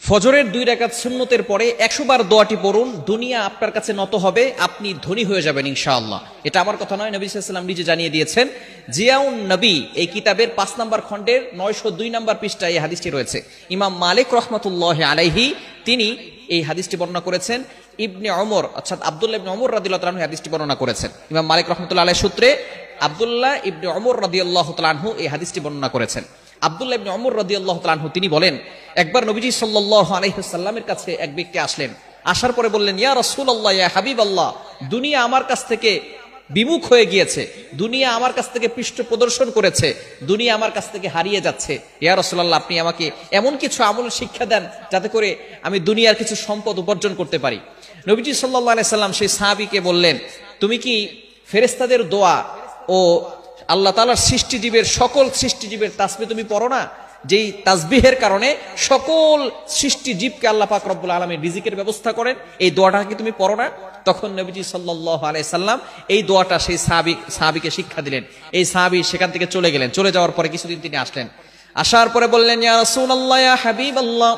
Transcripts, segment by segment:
ফজরের 2 রাকাত সুন্নতের পরে 100 বার দোয়াটি পড়ুন, দুনিয়া আপনার কাছে নত হবে, আপনি ধনী হয়ে যাবেন ইনশাআল্লাহ। এটা আমার কথা নয়, নবী সাল্লাল্লাহু আলাইহি ওয়াসাল্লাম নিজে জানিয়ে দিয়েছেন। জিয়াউন নবী এই কিতাবের 5 নম্বর খণ্ডের 902 নম্বর পৃষ্ঠায় এই হাদিসটি রয়েছে। ইমাম মালিক রাহমাতুল্লাহি আলাইহি তিনি এই হাদিসটি বর্ণনা করেছেন। ইবনে ওমর অর্থাৎ আব্দুল্লাহ ইবনে ওমর রাদিয়াল্লাহু তাআলা এই হাদিসটি বর্ণনা করেছেন। ইমাম মালিক রাহমাতুল্লাহি আলাইহি সূত্রে আব্দুল্লাহ ইবনে ওমর রাদিয়াল্লাহু তাআলা এই হাদিসটি বর্ণনা করেছেন। আব্দুল্লাহ ইবনে ওমর রাদিয়াল্লাহু তাআলা তিনি বলেন, একবার নবীজি সাল্লাল্লাহু আলাইহি ওয়াসাল্লামের কাছে এক ব্যক্তি আসলেন। আসার পরে বললেন, ইয়া রাসূলুল্লাহ, ইয়া হাবিবাল্লাহ, দুনিয়া আমার কাছ থেকে বিমুখ হয়ে গিয়েছে, দুনিয়া আমার কাছ থেকে পৃষ্ঠ প্রদর্শন করেছে, দুনিয়া আমার কাছ থেকে হারিয়ে যাচ্ছে। ইয়া রাসূলুল্লাহ, আপনি আমাকে এমন কিছু আমল শিক্ষা দেন যাতে করে আমি দুনিয়ার কিছু সম্পদ উপার্জন করতে পারি। নবীজি সাল্লাল্লাহু আলাইহি সাল্লাম সেই সাহাবীকে বললেন, তুমি কি ফেরেশতাদের দোয়া ও আল্লাহ তাআলার সৃষ্টিজীবের সকল সৃষ্টিজীবের তাসবিহ তুমি পড়ো না? যেই তাসবিহের কারণে সকল সৃষ্টিজীবকে আল্লাহ পাক রব্বুল আলামিন রিজিকের ব্যবস্থা করেন, এই দোয়াটা কি তুমি পড়ো না? তখন নবীজি সাল্লাল্লাহু আলাইহি সাল্লাম এই দোয়াটা সেই সাহাবীকে শিক্ষা দিলেন। এই সাহাবী সেখান থেকে চলে গেলেন। চলে যাওয়ার পরে কিছুদিন তিনি আসলেন। আসার পরে বললেন, ইয়া রাসূলুল্লাহ, ইয়া হাবিবাল্লাহ,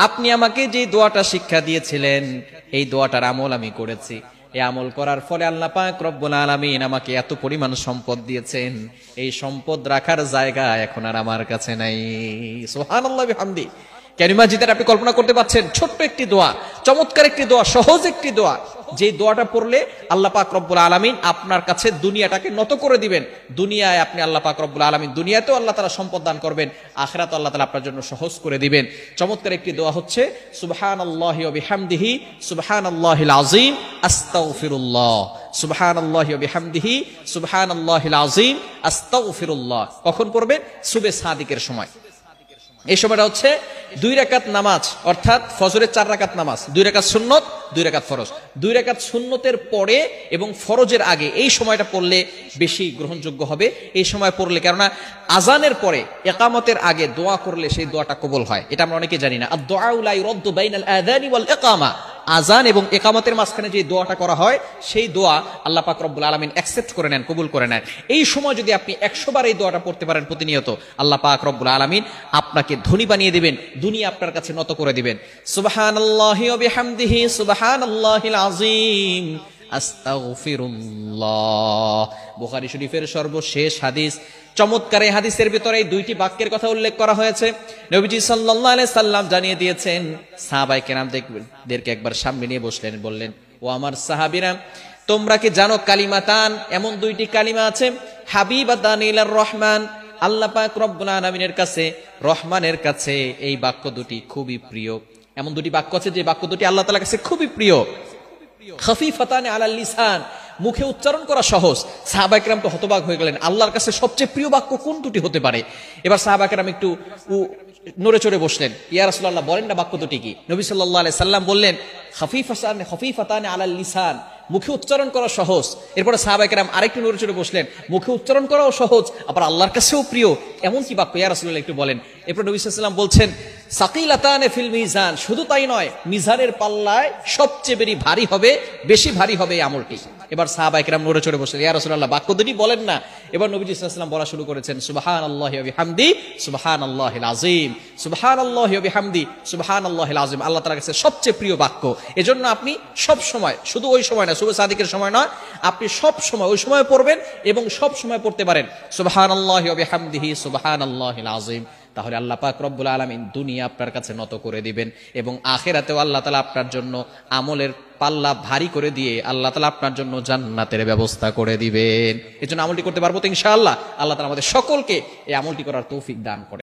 আপনি আমাকে যে দোয়াটা শিক্ষা দিয়েছিলেন এই দোয়াটার আমল আমি করেছি। এই আমল করার ফলে আল্লাহ পাক রব্বুল আলামিন আমাকে এত পরিমাণ সম্পদ দিয়েছেন, এই সম্পদ রাখার জায়গা এখন আর আমার কাছে নাই। সুবহানাল্লাহ বিহামদি। কালিমা জিদার আপনি কল্পনা করতে পারছেন, ছোট্ট একটি দোয়া, চমৎকার একটি দোয়া, সহজ একটি দোয়া, যে দোয়াটা পড়লে আল্লাহ পাক রব্বুল আলামিন আপনার কাছে দুনিয়াটাকে নত করে দিবেন। দুনিয়ায় আপনি আল্লাহ পাক রব্বুল আলামিন দুনিয়াতেও আল্লাহ তাআলা সম্পদ দান করবেন, আখিরাতে আল্লাহ তাআলা আপনার জন্য সহজ করে দিবেন। চমৎকার একটি দোয়া হচ্ছে সুবহানাল্লাহি ওয়া বিহামদিহি সুবহানাল্লাহিল আযীম আস্তাগফিরুল্লাহ, সুবহানাল্লাহি ওয়া বিহামদিহি সুবহানাল্লাহিল আযীম আস্তাগফিরুল্লাহ। কখন পড়বেন? সুবহে সাদিকের সময়। এই সময়টা হচ্ছে 2 রাকাত নামাজ, অর্থাৎ ফজরের 4 রাকাত নামাজ, 2 রাকাত সুন্নত, 2 রাকাত ফরজ। 2 রাকাত সুন্নতের পরে এবং ফরজের আগে এই সময়টা পড়লে বেশি গ্রহণযোগ্য হবে। এই সময় পড়লে, কেননা আজানের পরে ইকামতের আগে দোয়া করলে সেই দোয়াটা কবুল হয়, এটা আমরা অনেকে জানি না। আদ-দুআউ লা ইউরাদ্দু বাইনাল আযানি ওয়াল ইকামা, আজান এবং ইকামতের মাঝখানে যে দোয়াটা করা হয় সেই দোয়া আল্লাহ পাক রব্বুল আলামিন অ্যাকসেপ্ট করে নেন, কবুল করে নেন। এই সময় যদি আপনি 100 বার এই দোয়াটা পড়তে পারেন প্রতিনিয়ত, আল্লাহ পাক রব্বুল আলামিন আপনাকে ধনী বানিয়ে দিবেন, দুনিয়া আপনার কাছে নত করে দিবেন। সুবহানাল্লাহি ওয়া বিহামদিহি সুবহানাল্লাহিল আযীম আস্তাগফিরুল্লাহ। বুখারী শরীফের সর্বশেষ হাদিস। চমৎকার এই হাদিসের ভিতরে এই 2টি বাক্যের কথা উল্লেখ করা হয়েছে। নবীজি সাল্লাল্লাহু আলাইহি সাল্লাম জানিয়ে দিয়েছেন, সাহাবায়ে কেরামদেরকে একবার সামনে নিয়ে বসলেন, বললেন, ও আমার সাহাবীরা, তোমরা কি জানো কালিমাতান, এমন 2টি কালিমা আছে, হাবিবাতান ইলার রহমান, আল্লাহ পাক রব্বুল আলামিনের কাছে, রহমানের কাছে এই বাক্য দুটি খুবই প্রিয়। এমন 2টি বাক্য আছে যে বাক্য দুটি আল্লাহ তাআলার কাছে খুবই প্রিয়। খাফিফাতান আলাল লিসান, মুখে উচ্চারণ করা সহজ। সাহাবায়ে কেরাম তো হতবাক হয়ে গেলেন, আল্লাহর কাছে সবচেয়ে প্রিয় বাক্য কোন দুটি হতে পারে? এবার সাহাবায়ে কেরাম একটু নড়ে চড়ে বসলেন। ইয়া রাসূলুল্লাহ, বলেন না বাক্য দুটি কি? নবী সাল্লাল্লাহু আলাইহি সাল্লাম বললেন, খাফিফাতান আলাল লিসান, মুখে উচ্চারণ করা সহজ। এরপরে সাহাবায়ে কেরাম আরেকটু নড়ে চড়ে বসলেন, মুখে উচ্চারণ করাও সহজ, আবার আল্লাহর কাছেও প্রিয়, এমন কি বাক্য ইয়া রাসূলুল্লাহ একটু বলেন। এরপর নবী সাল্লাল্লাহু আলাইহি সাল্লাম বলছেন, সাকিলাতান ফিল মিজান, শুধু তাই নয়, মিজানের পাল্লায় সবচেয়ে ভারী হবে, বেশি ভারী হবে এই আমলটি। এবার সাহাবায়ে কেরাম নড়ে চড়ে বসলেন, ইয়া রাসূলুল্লাহ বাক্য দুটি বলেন না। এবার নবী সাল্লাল্লাহু আলাইহি ওয়াসাল্লাম বলা শুরু করেছেন, সুবহানাল্লাহি ওয়া বিহামদি সুবহানাল্লাহিল আযীম, সুবহানাল্লাহি ওয়া বিহামদি সুবহানাল্লাহিল আযীম, আল্লাহ তাআলার কাছে সবচেয়ে প্রিয় বাক্য। এজন্য আপনি সব সময়, শুধু ওই সময় না, শুভ সাদিকের সময় নয়, আপনি সব সময় ওই সময় পড়বেন এবং সব সময় পড়তে পারেন সুবহানাল্লাহি ওয়া বিহামদিহি সুবহানাল্লাহিল আযীম। তাহলে আল্লাহ পাক রব্বুল আলামিন দুনিয়া আপনার কাছে নত করে দিবেন এবং আখিরাতেও আল্লাহ তাআলা আপনার জন্য আমলের পাল্লা ভারী করে দিয়ে আল্লাহ তাআলা আপনার জন্য জান্নাতের ব্যবস্থা করে দিবেন। এজন্য আমলটি করতে পারবো তো ইনশাআল্লাহ? আল্লাহ তাআলা আমাদের সকলকে এই আমলটি করার তৌফিক দান করেন।